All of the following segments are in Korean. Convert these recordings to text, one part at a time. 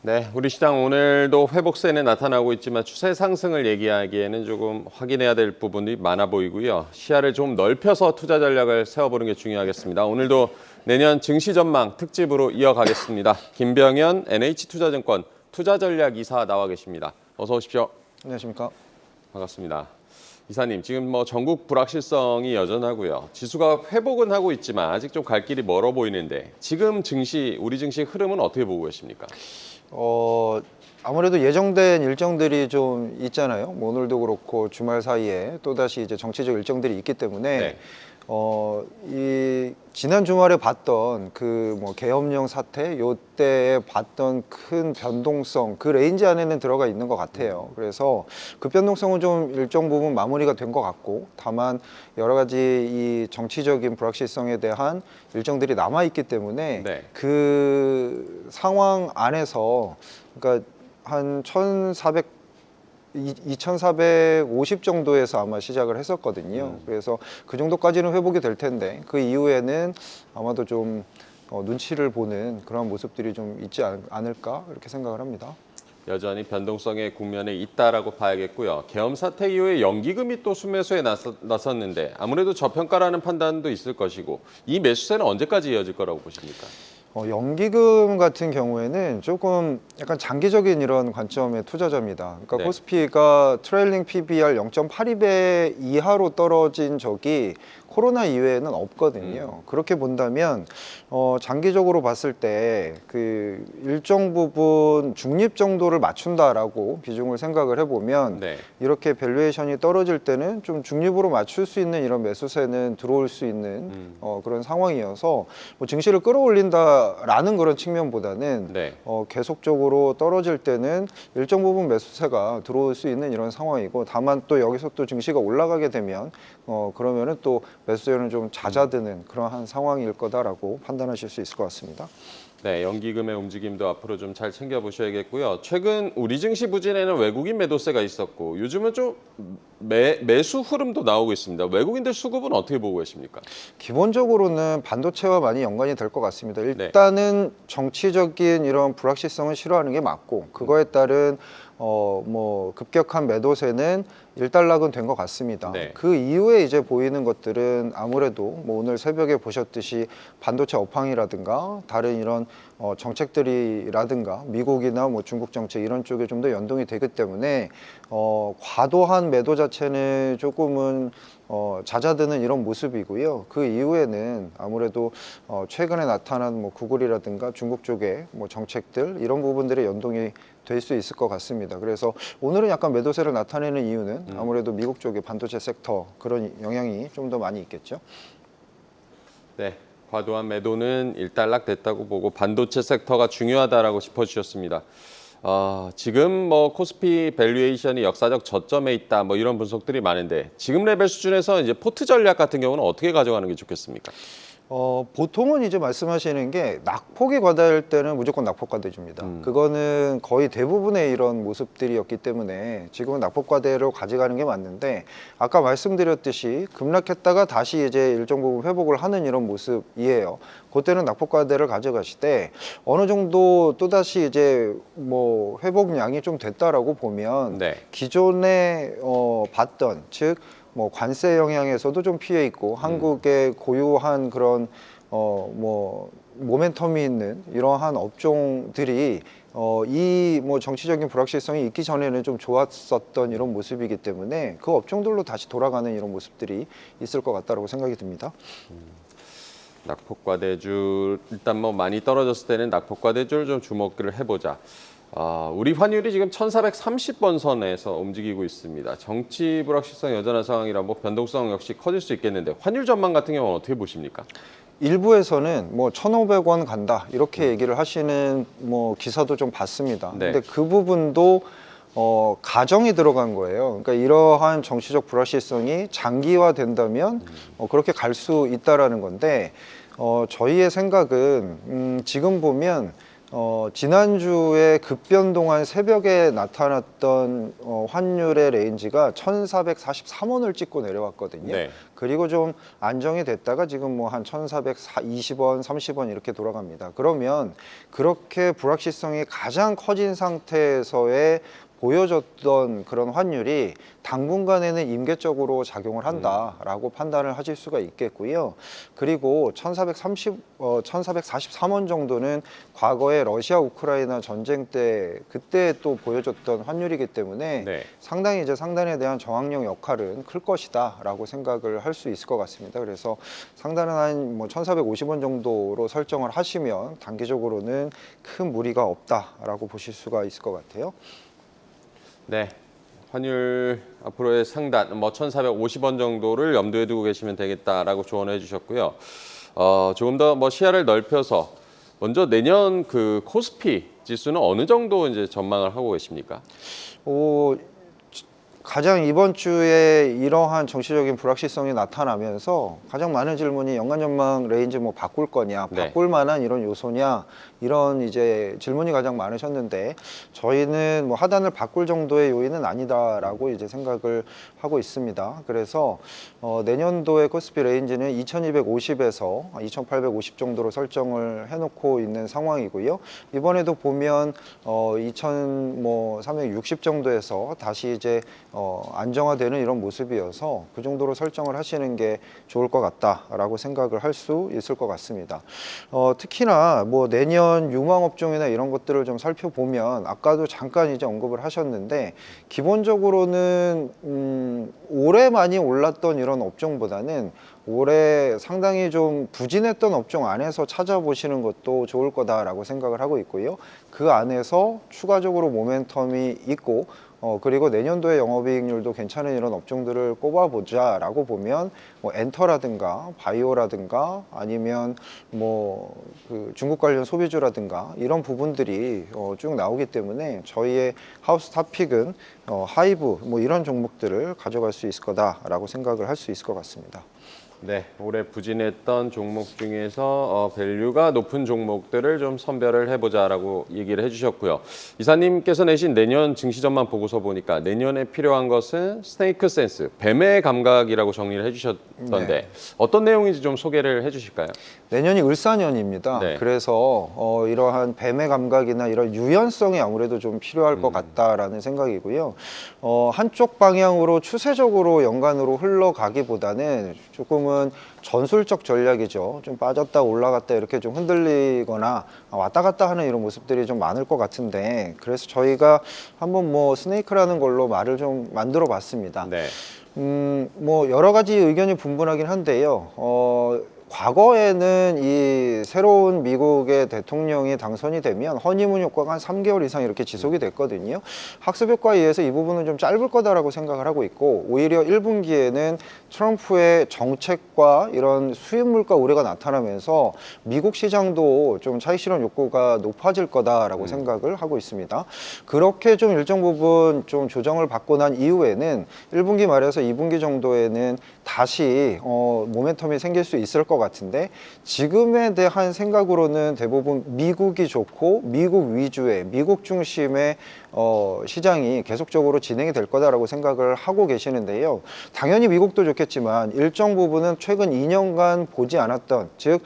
네, 우리 시장 오늘도 회복세는 나타나고 있지만 추세 상승을 얘기하기에는 조금 확인해야 될 부분이 많아 보이고요. 시야를 좀 넓혀서 투자 전략을 세워보는 게 중요하겠습니다. 오늘도 내년 증시 전망 특집으로 이어가겠습니다. 김병현 NH투자증권 투자전략이사 나와 계십니다. 어서 오십시오. 안녕하십니까. 반갑습니다. 이사님, 지금 전국 불확실성이 여전하고요. 지수가 회복은 하고 있지만 아직 좀 갈 길이 멀어 보이는데 지금 우리 증시 흐름은 어떻게 보고 계십니까? 아무래도 예정된 일정들이 좀 있잖아요. 뭐 오늘도 그렇고 주말 사이에 또다시 이제 정치적 일정들이 있기 때문에 네. 이 지난 주말에 봤던 그 뭐 계엄령 사태 요때에 봤던 큰 변동성 그 레인지 안에는 들어가 있는 것 같아요. 그래서 그 변동성은 좀 일정 부분 마무리가 된 것 같고, 다만 여러 가지 이 정치적인 불확실성에 대한 일정들이 남아 있기 때문에 네. 그 상황 안에서 그러니까 한 2450 정도에서 아마 시작을 했었거든요. 그래서 그 정도까지는 회복이 될 텐데 그 이후에는 아마도 좀 눈치를 보는 그런 모습들이 좀 있지 않을까 이렇게 생각을 합니다. 여전히 변동성의 국면에 있다라고 봐야겠고요. 계엄 사태 이후에 연기금이 또 순매수에 나섰는데 아무래도 저평가라는 판단도 있을 것이고 이 매수세는 언제까지 이어질 거라고 보십니까? 연기금 같은 경우에는 조금 약간 장기적인 이런 관점의 투자자입니다. 그러니까 네. 코스피가 트레일링 PBR 0.82배 이하로 떨어진 적이 코로나 이후에는 없거든요. 그렇게 본다면 장기적으로 봤을 때 그 일정 부분 중립 정도를 맞춘다라고 비중을 생각을 해보면 네. 이렇게 밸류에이션이 떨어질 때는 좀 중립으로 맞출 수 있는 이런 매수세는 들어올 수 있는 그런 상황이어서 뭐 증시를 끌어올린다라는 그런 측면보다는 네. 계속적으로 떨어질 때는 일정 부분 매수세가 들어올 수 있는 이런 상황이고, 다만 또 여기서 또 증시가 올라가게 되면 그러면은 또 매수세는 좀 잦아드는 그러한 상황일 거다라고 판단하실 수 있을 것 같습니다. 네, 연기금의 움직임도 앞으로 좀 잘 챙겨보셔야겠고요. 최근 우리 증시 부진에는 외국인 매도세가 있었고 요즘은 좀 매수 흐름도 나오고 있습니다. 외국인들 수급은 어떻게 보고 계십니까? 기본적으로는 반도체와 많이 연관이 될 것 같습니다. 일단은 정치적인 이런 불확실성을 싫어하는 게 맞고, 그거에 따른 뭐 급격한 매도세는 일단락은 된 것 같습니다. 네. 그 이후에 이제 보이는 것들은 아무래도 뭐 오늘 새벽에 보셨듯이 반도체 업황이라든가 다른 이런 정책들이라든가 미국이나 뭐 중국 정책 이런 쪽에 좀 더 연동이 되기 때문에 과도한 매도 자체는 조금은 잦아드는 이런 모습이고요. 그 이후에는 아무래도 최근에 나타난 뭐 구글이라든가 중국 쪽의 뭐 정책들 이런 부분들의 연동이 될 수 있을 것 같습니다. 그래서 오늘은 약간 매도세를 나타내는 이유는 아무래도 미국 쪽의 반도체 섹터 그런 영향이 좀 더 많이 있겠죠. 네, 과도한 매도는 일단락됐다고 보고 반도체 섹터가 중요하다라고 짚어주셨습니다. 지금 뭐 코스피 밸류에이션이 역사적 저점에 있다 뭐 이런 분석들이 많은데 지금 레벨 수준에서 이제 포트 전략 같은 경우는 어떻게 가져가는 게 좋겠습니까? 보통은 이제 말씀하시는 게 낙폭이 과다할 때는 무조건 낙폭 과대줍니다. 그거는 거의 대부분의 이런 모습들이었기 때문에 지금은 낙폭 과대로 가져가는 게 맞는데, 아까 말씀드렸듯이 급락했다가 다시 이제 일정 부분 회복을 하는 이런 모습이에요. 그때는 낙폭 과대를 가져가시되 어느 정도 또다시 이제 뭐 회복량이 좀 됐다라고 보면 네. 기존에 봤던 즉 뭐 관세 영향에서도 좀 피해 있고 한국의 고유한 그런 뭐 모멘텀이 있는 이러한 업종들이 이 뭐 정치적인 불확실성이 있기 전에는 좀 좋았었던 이런 모습이기 때문에 그 업종들로 다시 돌아가는 이런 모습들이 있을 것 같다고 생각이 듭니다. 낙폭과대주 일단 뭐 많이 떨어졌을 때는 낙폭과대주를 좀 주목을 해보자. 우리 환율이 지금 1430번 선에서 움직이고 있습니다. 정치 불확실성 여전한 상황이라 뭐 변동성 역시 커질 수 있겠는데 환율 전망 같은 경우는 어떻게 보십니까? 일부에서는 뭐 1,500원 간다 이렇게 얘기를 하시는 뭐 기사도 좀 봤습니다. 네. 근데 그 부분도 가정이 들어간 거예요. 그러니까 이러한 정치적 불확실성이 장기화된다면 그렇게 갈 수 있다라는 건데, 저희의 생각은 지금 보면 지난주에 급변동한 새벽에 나타났던 환율의 레인지가 1,443원을 찍고 내려왔거든요. 네. 그리고 좀 안정이 됐다가 지금 뭐 한 1,420원, 30원 이렇게 돌아갑니다. 그러면 그렇게 불확실성이 가장 커진 상태에서의 보여줬던 그런 환율이 당분간에는 임계적으로 작용을 한다라고 판단을 하실 수가 있겠고요. 그리고 1,443원 정도는 과거에 러시아 우크라이나 전쟁 때 그때 또 보여줬던 환율이기 때문에 네. 상당히 이제 상단에 대한 저항력 역할은 클 것이다라고 생각을 할 수 있을 것 같습니다. 그래서 상단은 한 뭐 1,450원 정도로 설정을 하시면 단기적으로는 큰 무리가 없다라고 보실 수가 있을 것 같아요. 네. 환율 앞으로의 상단 뭐 1,450원 정도를 염두에 두고 계시면 되겠다라고 조언해 주셨고요. 조금 더 뭐 시야를 넓혀서 먼저 내년 그 코스피 지수는 어느 정도 이제 전망을 하고 계십니까? 가장 이번 주에 이러한 정치적인 불확실성이 나타나면서 가장 많은 질문이 연간 전망 레인지 뭐 바꿀 거냐, 네. 바꿀 만한 이런 요소냐, 이런 이제 질문이 가장 많으셨는데 저희는 뭐 하단을 바꿀 정도의 요인은 아니다라고 이제 생각을 하고 있습니다. 그래서 내년도의 코스피 레인지는 2,250에서 2,850 정도로 설정을 해놓고 있는 상황이고요. 이번에도 보면 2,360 정도에서 다시 이제 안정화되는 이런 모습이어서 그 정도로 설정을 하시는 게 좋을 것 같다라고 생각을 할 수 있을 것 같습니다. 특히나 뭐 내년 유망업종이나 이런 것들을 좀 살펴보면 아까도 잠깐 이제 언급을 하셨는데 기본적으로는 올해 많이 올랐던 이런 업종보다는 올해 상당히 좀 부진했던 업종 안에서 찾아보시는 것도 좋을 거다라고 생각을 하고 있고요. 그 안에서 추가적으로 모멘텀이 있고 그리고 내년도에 영업이익률도 괜찮은 이런 업종들을 꼽아보자 라고 보면 뭐 엔터라든가 바이오라든가 아니면 뭐 그 중국 관련 소비주라든가 이런 부분들이 쭉 나오기 때문에 저희의 하우스 탑픽은 하이브 뭐 이런 종목들을 가져갈 수 있을 거다라고 생각을 할 수 있을 것 같습니다. 네, 올해 부진했던 종목 중에서 밸류가 높은 종목들을 좀 선별을 해보자라고 얘기를 해주셨고요. 이사님께서 내신 내년 증시 전망 보고서 보니까 내년에 필요한 것은 스네이크 센스, 뱀의 감각이라고 정리를 해주셨던데 네. 어떤 내용인지 좀 소개를 해주실까요? 내년이 을사년입니다. 네. 그래서 이러한 뱀의 감각이나 이런 유연성이 아무래도 좀 필요할 것 같다라는 생각이고요. 한쪽 방향으로 추세적으로 연간으로 흘러가기보다는 조금은 전술적 전략이죠. 좀 빠졌다 올라갔다 이렇게 좀 흔들리거나 왔다 갔다 하는 이런 모습들이 좀 많을 것 같은데 그래서 저희가 한번 뭐 스네이크라는 걸로 말을 좀 만들어 봤습니다. 네. 뭐 여러 가지 의견이 분분하긴 한데요. 과거에는 이 새로운 미국의 대통령이 당선이 되면 허니문 효과가 한 3개월 이상 이렇게 지속이 됐거든요. 학습 효과에 의해서 이 부분은 좀 짧을 거다라고 생각을 하고 있고 오히려 1분기에는 트럼프의 정책과 이런 수입 물가 우려가 나타나면서 미국 시장도 좀 차익 실현 욕구가 높아질 거다라고 생각을 하고 있습니다. 그렇게 좀 일정 부분 좀 조정을 받고 난 이후에는 1분기 말에서 2분기 정도에는 다시 모멘텀이 생길 수 있을 것 같은데 지금에 대한 생각으로는 대부분 미국이 좋고 미국 위주의 미국 중심의 시장이 계속적으로 진행이 될 거다라고 생각을 하고 계시는데요. 당연히 미국도 좋겠지만 일정 부분은 최근 2년간 보지 않았던 즉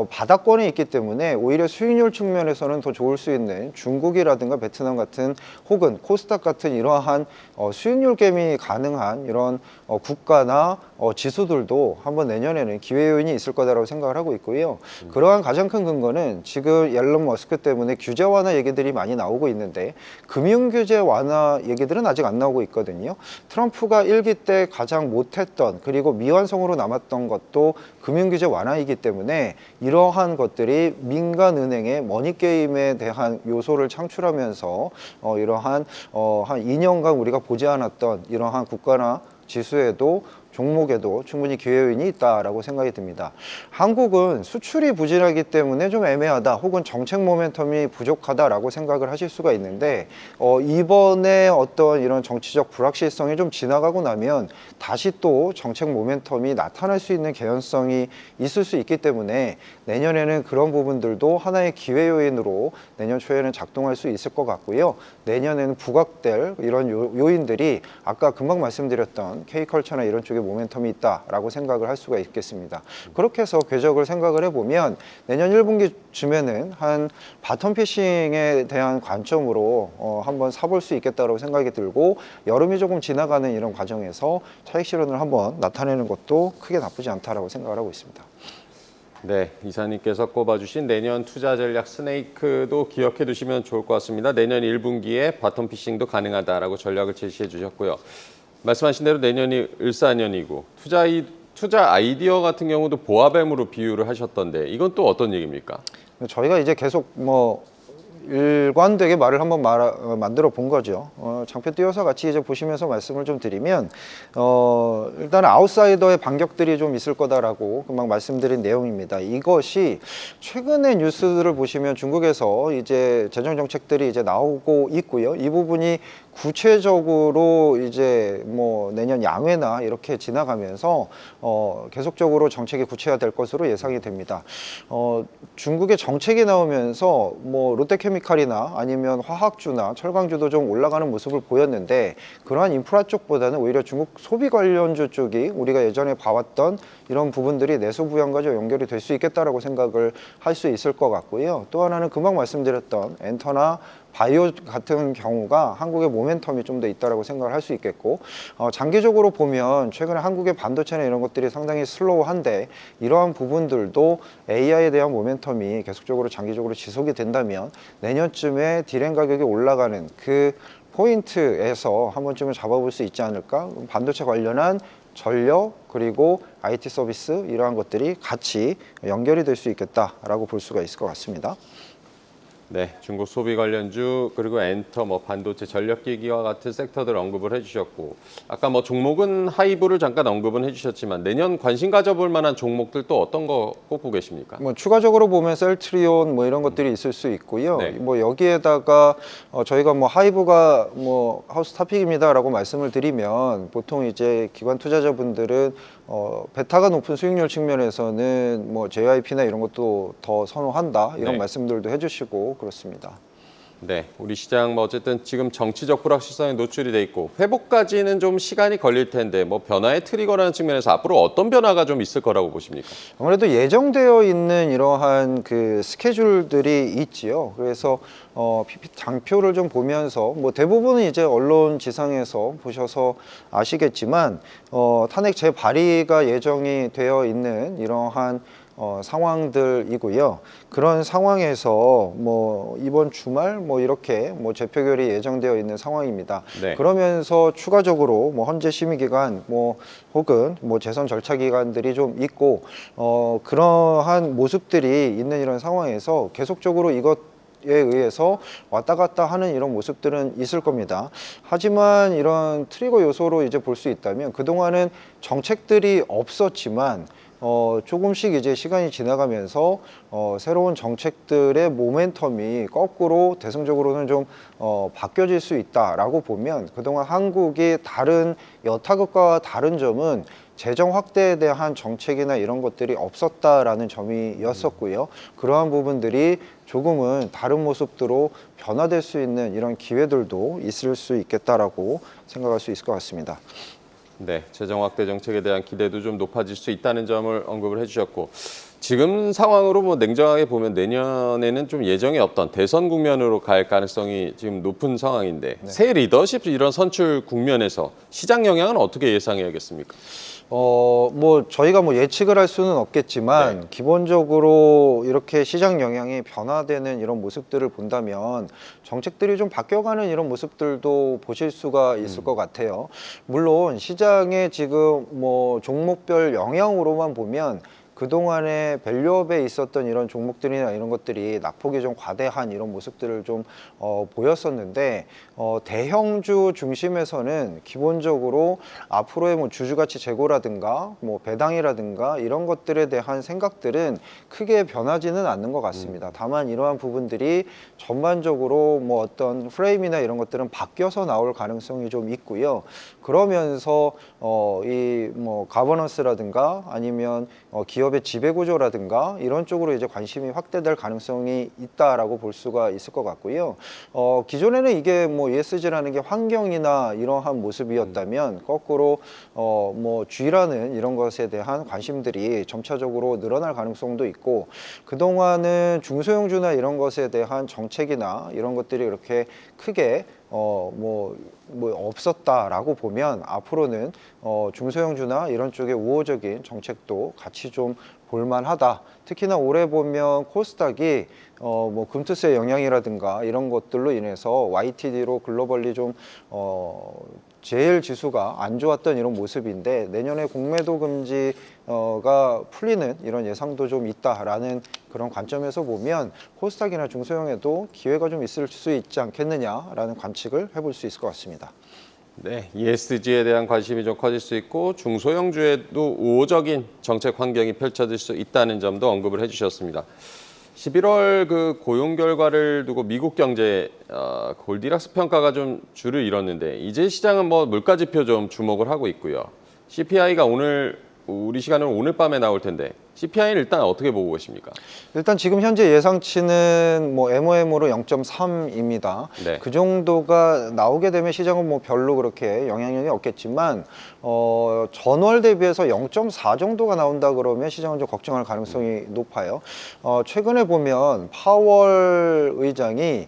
바닥권에 있기 때문에 오히려 수익률 측면에서는 더 좋을 수 있는 중국이라든가 베트남 같은 혹은 코스닥 같은 이러한 수익률 게임이 가능한 이런 국가나 지수들도 한번 내년에는 기회 요인이 있을 거다라고 생각을 하고 있고요. 그러한 가장 큰 근거는 지금 앨런 머스크 때문에 규제 완화 얘기들이 많이 나오고 있는데 금융 규제 완화 얘기들은 아직 안 나오고 있거든요. 트럼프가 1기 때 가장 못했던 그리고 미완성으로 남았던 것도 금융 규제 완화이기 때문에 이러한 것들이 민간 은행의 머니 게임에 대한 요소를 창출하면서 이러한 한 2년간 우리가 보지 않았던 이러한 국가나 지수에도 종목에도 충분히 기회 요인이 있다라고 생각이 듭니다. 한국은 수출이 부진하기 때문에 좀 애매하다, 혹은 정책 모멘텀이 부족하다라고 생각을 하실 수가 있는데, 이번에 어떤 이런 정치적 불확실성이 좀 지나가고 나면 다시 또 정책 모멘텀이 나타날 수 있는 개연성이 있을 수 있기 때문에 내년에는 그런 부분들도 하나의 기회 요인으로 내년 초에는 작동할 수 있을 것 같고요. 내년에는 부각될 이런 요인들이 아까 금방 말씀드렸던 K컬처나 이런 쪽에 모멘텀이 있다라고 생각을 할 수가 있겠습니다. 그렇게 해서 궤적을 생각을 해보면 내년 1분기쯤에는 한 바텀 피싱에 대한 관점으로 한번 사볼 수 있겠다고 생각이 들고, 여름이 조금 지나가는 이런 과정에서 차익 실현을 한번 나타내는 것도 크게 나쁘지 않다라고 생각을 하고 있습니다. 네, 이사님께서 꼽아주신 내년 투자 전략 스네이크도 기억해 두시면 좋을 것 같습니다. 내년 1분기에 바텀 피싱도 가능하다라고 전략을 제시해 주셨고요. 말씀하신 대로 내년이 을사년이고 투자 아이디어 같은 경우도 보아뱀으로 비유를 하셨던데, 이건 또 어떤 얘기입니까? 저희가 이제 계속 일관되게 말을 한번 만들어 본 거죠. 장표 띄워서 같이 이제 보시면서 말씀을 좀 드리면, 일단 아웃사이더의 반격들이 좀 있을 거다라고 금방 말씀드린 내용입니다. 이것이 최근의 뉴스들을 보시면 중국에서 이제 재정 정책들이 이제 나오고 있고요. 이 부분이 구체적으로 이제 내년 양회나 이렇게 지나가면서 계속적으로 정책이 구체화될 것으로 예상이 됩니다. 중국의 정책이 나오면서 롯데케미칼이나 아니면 화학주나 철강주도 좀 올라가는 모습을 보였는데, 그러한 인프라 쪽보다는 오히려 중국 소비 관련주 쪽이 우리가 예전에 봐왔던 이런 부분들이 내수 부양과 좀 연결이 될 수 있겠다라고 생각을 할 수 있을 것 같고요. 또 하나는 금방 말씀드렸던 엔터나 바이오 같은 경우가 한국의 모멘텀이 좀 더 있다라고 생각을 할 수 있겠고, 장기적으로 보면 최근에 한국의 반도체나 이런 것들이 상당히 슬로우한데, 이러한 부분들도 AI에 대한 모멘텀이 계속적으로 장기적으로 지속이 된다면 내년쯤에 디램 가격이 올라가는 그 포인트에서 한 번쯤은 잡아볼 수 있지 않을까. 반도체 관련한 전력 그리고 IT 서비스, 이러한 것들이 같이 연결이 될 수 있겠다라고 볼 수가 있을 것 같습니다. 네, 중국 소비 관련주 그리고 엔터, 반도체, 전력기기와 같은 섹터들 언급을 해주셨고, 아까 종목은 하이브를 잠깐 언급은 해주셨지만 내년 관심 가져볼 만한 종목들 또 어떤 거 꼽고 계십니까? 추가적으로 보면 셀트리온 이런 것들이 있을 수 있고요. 네. 여기에다가 저희가 하이브가 하우스 탑픽입니다라고 말씀을 드리면, 보통 이제 기관 투자자분들은 베타가 높은 수익률 측면에서는 JYP나 이런 것도 더 선호한다, 이런 네. 말씀들도 해주시고 그렇습니다. 네, 우리 시장 어쨌든 지금 정치적 불확실성에 노출이 돼 있고 회복까지는 좀 시간이 걸릴 텐데, 변화의 트리거라는 측면에서 앞으로 어떤 변화가 좀 있을 거라고 보십니까? 아무래도 예정되어 있는 이러한 그 스케줄들이 있지요. 그래서 장표를 좀 보면서 대부분은 이제 언론 지상에서 보셔서 아시겠지만, 탄핵 재발의가 예정이 되어 있는 이러한 상황들이고요. 그런 상황에서 이번 주말 이렇게 재표결이 예정되어 있는 상황입니다. 네. 그러면서 추가적으로 헌재 심의기간 혹은 재선 절차 기간들이 좀 있고, 그러한 모습들이 있는 이런 상황에서 계속적으로 이것 에 의해서 왔다 갔다 하는 이런 모습들은 있을 겁니다. 하지만 이런 트리거 요소로 이제 볼 수 있다면, 그동안은 정책들이 없었지만 조금씩 이제 시간이 지나가면서 새로운 정책들의 모멘텀이 거꾸로 대승적으로는 좀 바뀌어질 수 있다라고 보면, 그동안 한국이 다른 여타국과 다른 점은 재정 확대에 대한 정책이나 이런 것들이 없었다라는 점이었었고요. 그러한 부분들이 조금은 다른 모습으로 변화될 수 있는 이런 기회들도 있을 수 있겠다라고 생각할 수 있을 것 같습니다. 네, 재정 확대 정책에 대한 기대도 좀 높아질 수 있다는 점을 언급을 해주셨고, 지금 상황으로 냉정하게 보면 내년에는 좀 예정에 없던 대선 국면으로 갈 가능성이 지금 높은 상황인데, 네. 새 리더십 이런 선출 국면에서 시장 영향은 어떻게 예상해야겠습니까? 저희가 예측을 할 수는 없겠지만, 네. 기본적으로 이렇게 시장 영향이 변화되는 이런 모습들을 본다면 정책들이 좀 바뀌어가는 이런 모습들도 보실 수가 있을 것 같아요. 물론 시장에 지금 종목별 영향으로만 보면 그동안에 밸류업에 있었던 이런 종목들이나 이런 것들이 낙폭이 좀 과대한 이런 모습들을 좀 보였었는데 대형주 중심에서는 기본적으로 앞으로의 뭐 주주가치 제고라든가 뭐 배당이라든가 이런 것들에 대한 생각들은 크게 변하지는 않는 것 같습니다. 다만 이러한 부분들이 전반적으로 뭐 어떤 프레임이나 이런 것들은 바뀌어서 나올 가능성이 좀 있고요. 그러면서 이 뭐 가버넌스라든가 아니면 기업의 지배 구조라든가 이런 쪽으로 이제 관심이 확대될 가능성이 있다라고 볼 수가 있을 것 같고요. 기존에는 이게 뭐 ESG라는 게 환경이나 이러한 모습이었다면 거꾸로 뭐 G라는 이런 것에 대한 관심들이 점차적으로 늘어날 가능성도 있고, 그동안은 중소형주나 이런 것에 대한 정책이나 이런 것들이 그렇게 크게 뭐 없었다라고 보면 앞으로는 중소형주나 이런 쪽의 우호적인 정책도 같이 좀 볼만하다. 특히나 올해 보면 코스닥이 뭐 금투세 영향이라든가 이런 것들로 인해서 YTD로 글로벌리 좀 제일 지수가 안 좋았던 이런 모습인데, 내년에 공매도 금지가 풀리는 이런 예상도 좀 있다라는 그런 관점에서 보면 코스닥이나 중소형에도 기회가 좀 있을 수 있지 않겠느냐라는 관측을 해볼 수 있을 것 같습니다. 네, ESG에 대한 관심이 좀 커질 수 있고 중소형주에도 우호적인 정책 환경이 펼쳐질 수 있다는 점도 언급을 해주셨습니다. 11월 그 고용 결과를 두고 미국 경제 골디락스 평가가 좀 줄을 잃었는데 이제 시장은 뭐 물가 지표 좀 주목을 하고 있고요. CPI가 오늘 우리 시간으로 오늘 밤에 나올 텐데 CPI는 일단 어떻게 보고 계십니까? 일단 지금 현재 예상치는 뭐 MOM으로 0.3입니다. 네. 그 정도가 나오게 되면 시장은 뭐 별로 그렇게 영향력이 없겠지만 전월 대비해서 0.4 정도가 나온다 그러면 시장은 좀 걱정할 가능성이 높아요. 최근에 보면 파월 의장이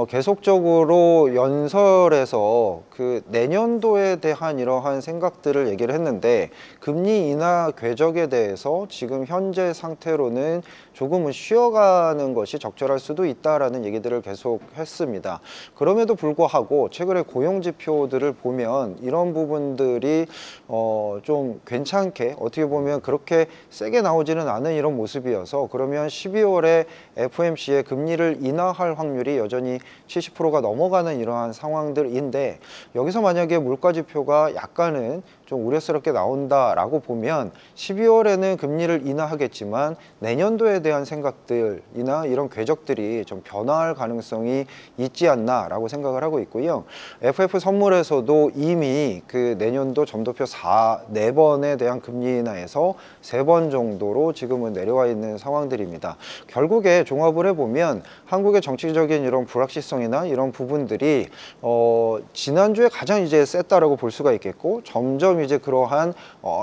계속적으로 연설에서 그 내년도에 대한 이러한 생각들을 얘기를 했는데, 금리 인하 궤적에 대해서 지금 현재 상태로는 조금은 쉬어가는 것이 적절할 수도 있다라는 얘기들을 계속 했습니다. 그럼에도 불구하고 최근에 고용 지표들을 보면 이런 부분들이 좀 괜찮게, 어떻게 보면 그렇게 세게 나오지는 않은 이런 모습이어서, 그러면 12월에 FOMC의 금리를 인하할 확률이 여전히 70%가 넘어가는 이러한 상황들인데, 여기서 만약에 물가 지표가 약간은 좀 우려스럽게 나온다라고 보면 12월에는 금리를 인하하겠지만 내년도에 대한 생각들이나 이런 궤적들이 좀 변화할 가능성이 있지 않나라고 생각을 하고 있고요. FF 선물에서도 이미 그 내년도 점도표 4번에 대한 금리 인하에서 3번 정도로 지금은 내려와 있는 상황들입니다. 결국에 종합을 해보면 한국의 정치적인 이런 불확실성이나 이런 부분들이 지난주에 가장 이제 셌다라고 볼 수가 있겠고, 점점 이제 그러한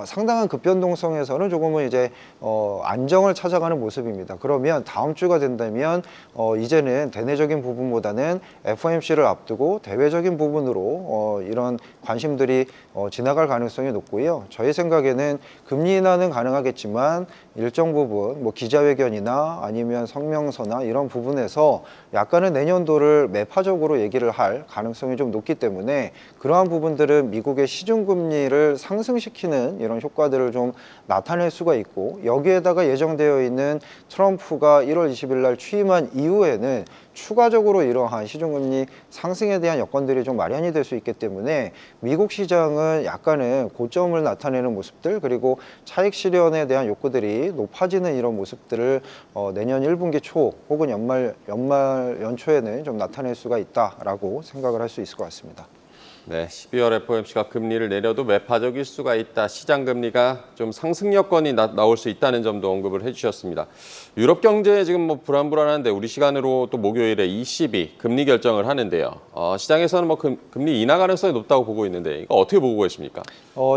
상당한 급변동성에서는 조금은 이제 안정을 찾아가는 모습입니다. 그러면 다음 주가 된다면 이제는 대내적인 부분보다는 FOMC를 앞두고 대외적인 부분으로 이런 관심들이 지나갈 가능성이 높고요. 저희 생각에는 금리 인하는 가능하겠지만 일정 부분 뭐 기자회견이나 아니면 성명서나 이런 부분에서 약간은 내년도를 매파적으로 얘기를 할 가능성이 좀 높기 때문에, 그러한 부분들은 미국의 시중금리를 상승시키는 이런 효과들을 좀 나타낼 수가 있고, 여기에다가 예정되어 있는 트럼프가 1월 20일 날 취임한 이후에는 추가적으로 이러한 시중금리 상승에 대한 여건들이 좀 마련이 될 수 있기 때문에 미국 시장은 약간은 고점을 나타내는 모습들, 그리고 차익 실현에 대한 욕구들이 높아지는 이런 모습들을 내년 1분기 초 혹은 연초에는 좀 나타낼 수가 있다라고 생각을 할 수 있을 것 같습니다. 네, 12월 FOMC가 금리를 내려도 매파적일 수가 있다. 시장 금리가 좀 상승 여건이 나올 수 있다는 점도 언급을 해주셨습니다. 유럽 경제 지금 뭐 불안한데 우리 시간으로 또 목요일에 ECB 금리 결정을 하는데요. 시장에서는 뭐 금리 인하 가능성이 높다고 보고 있는데 이거 어떻게 보고 계십니까?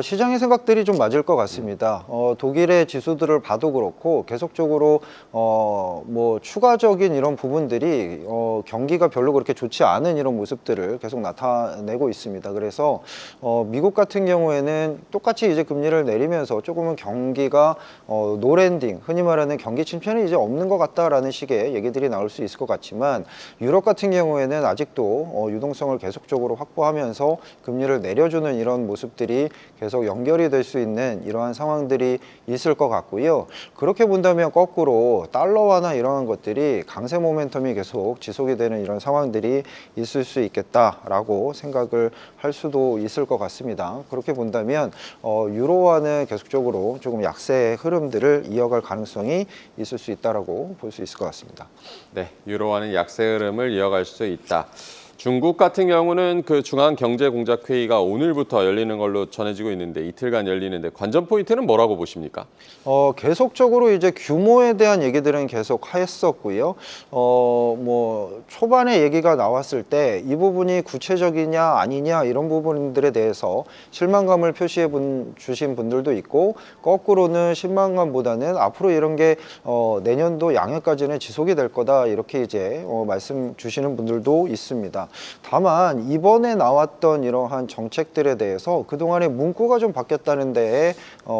시장의 생각들이 좀 맞을 것 같습니다. 독일의 지수들을 봐도 그렇고 계속적으로 뭐 추가적인 이런 부분들이 경기가 별로 그렇게 좋지 않은 이런 모습들을 계속 나타내고 있습니다. 있습니다. 그래서 미국 같은 경우에는 똑같이 이제 금리를 내리면서 조금은 경기가 노랜딩, 흔히 말하는 경기 침체는 이제 없는 것 같다라는 식의 얘기들이 나올 수 있을 것 같지만 유럽 같은 경우에는 아직도 유동성을 계속적으로 확보하면서 금리를 내려주는 이런 모습들이 계속 연결이 될 수 있는 이러한 상황들이 있을 것 같고요. 그렇게 본다면 거꾸로 달러화나 이러한 것들이 강세 모멘텀이 계속 지속이 되는 이런 상황들이 있을 수 있겠다라고 생각을 할 수도 있을 것 같습니다. 그렇게 본다면 유로화는 계속적으로 조금 약세의 흐름들을 이어갈 가능성이 있을 수 있다라고 볼 수 있을 것 같습니다. 네, 유로화는 약세 흐름을 이어갈 수 있다. 중국 같은 경우는 그 중앙경제공작회의가 오늘부터 열리는 걸로 전해지고 있는데 이틀간 열리는데 관전 포인트는 뭐라고 보십니까? 계속적으로 이제 규모에 대한 얘기들은 계속 했었고요. 뭐 초반에 얘기가 나왔을 때 이 부분이 구체적이냐 아니냐 이런 부분들에 대해서 실망감을 주신 분들도 있고 거꾸로는 실망감보다는 앞으로 이런 게 내년도 양해까지는 지속이 될 거다 이렇게 이제 말씀 주시는 분들도 있습니다. 다만 이번에 나왔던 이러한 정책들에 대해서 그동안의 문구가 좀 바뀌었다는 데에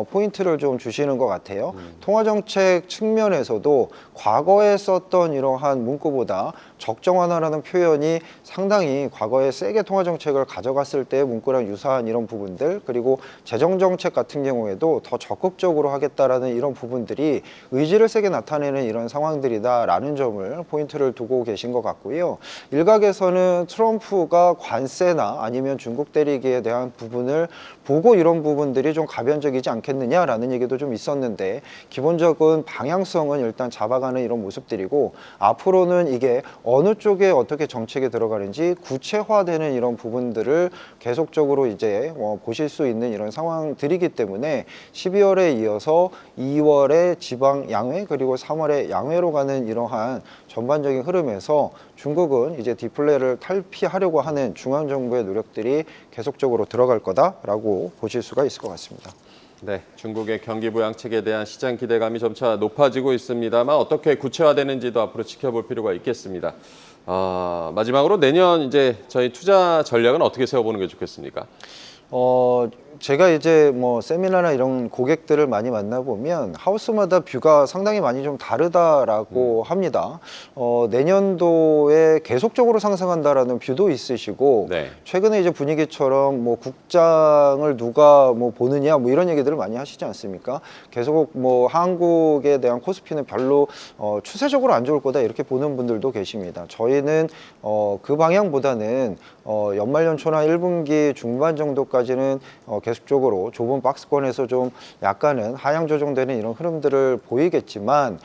포인트를 좀 주시는 것 같아요. 통화정책 측면에서도 과거에 썼던 이러한 문구보다 적정 완화라는 표현이 상당히 과거에 세게 통화정책을 가져갔을 때의 문구랑 유사한 이런 부분들, 그리고 재정정책 같은 경우에도 더 적극적으로 하겠다라는 이런 부분들이 의지를 세게 나타내는 이런 상황들이다라는 점을 포인트를 두고 계신 것 같고요. 일각에서는 트럼프가 관세나 아니면 중국 때리기에 대한 부분을 보고 이런 부분들이 좀 가변적이지 않겠느냐라는 얘기도 좀 있었는데 기본적인 방향성은 일단 잡아가는 이런 모습들이고 앞으로는 이게 어느 쪽에 어떻게 정책이 들어가는지 구체화되는 이런 부분들을 계속적으로 이제 보실 수 있는 이런 상황들이기 때문에 12월에 이어서 2월에 지방 양회 그리고 3월에 양회로 가는 이러한 전반적인 흐름에서 중국은 이제 디플레를 탈피하려고 하는 중앙정부의 노력들이 계속적으로 들어갈 거다라고 보실 수가 있을 것 같습니다. 네, 중국의 경기 부양책에 대한 시장 기대감이 점차 높아지고 있습니다만 어떻게 구체화되는지도 앞으로 지켜볼 필요가 있겠습니다. 마지막으로 내년 이제 저희 투자 전략은 어떻게 세워보는 게 좋겠습니까? 제가 이제 뭐 세미나나 이런 고객들을 많이 만나보면 하우스마다 뷰가 상당히 많이 좀 다르다라고 합니다. 내년도에 계속적으로 상승한다라는 뷰도 있으시고 네. 최근에 이제 분위기처럼 뭐 국장을 누가 뭐 보느냐 뭐 이런 얘기들을 많이 하시지 않습니까? 계속 뭐 한국에 대한 코스피는 별로 추세적으로 안 좋을 거다 이렇게 보는 분들도 계십니다. 저희는 그 방향보다는 연말연초나 1분기 중반 정도까지는 계속적으로 좁은 박스권에서 좀 약간은 하향 조정되는 이런 흐름들을 보이겠지만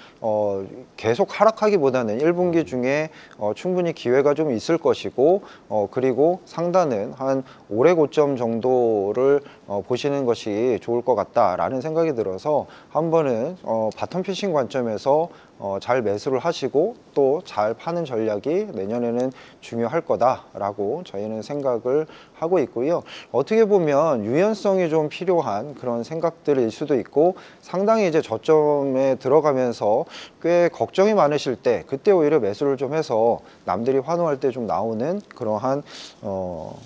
계속 하락하기보다는 1분기 중에 충분히 기회가 좀 있을 것이고 그리고 상단은 한 올해 고점 정도를 보시는 것이 좋을 것 같다라는 생각이 들어서 한 번은 바텀 피싱 관점에서 잘 매수를 하시고 또 잘 파는 전략이 내년에는 중요할 거다라고 저희는 생각을 하고 있고요. 어떻게 보면 유연성이 좀 필요한 그런 생각들일 수도 있고 상당히 이제 저점에 들어가면서 꽤 걱정이 많으실 때 그때 오히려 매수를 좀 해서 남들이 환호할 때 좀 나오는 그러한 뭐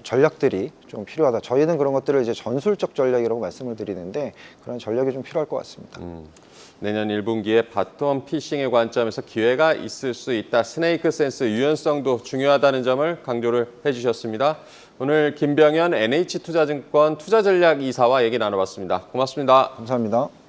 전략들이 좀 필요하다. 저희는 그런 것들을 이제 전술적 전략이라고 말씀을 드리는데 그런 전략이 좀 필요할 것 같습니다. 내년 1분기에 바텀 피싱의 관점에서 기회가 있을 수 있다. 스네이크 센스 유연성도 중요하다는 점을 강조를 해주셨습니다. 오늘 김병현 NH투자증권 투자전략 이사와 얘기 나눠봤습니다. 고맙습니다. 감사합니다.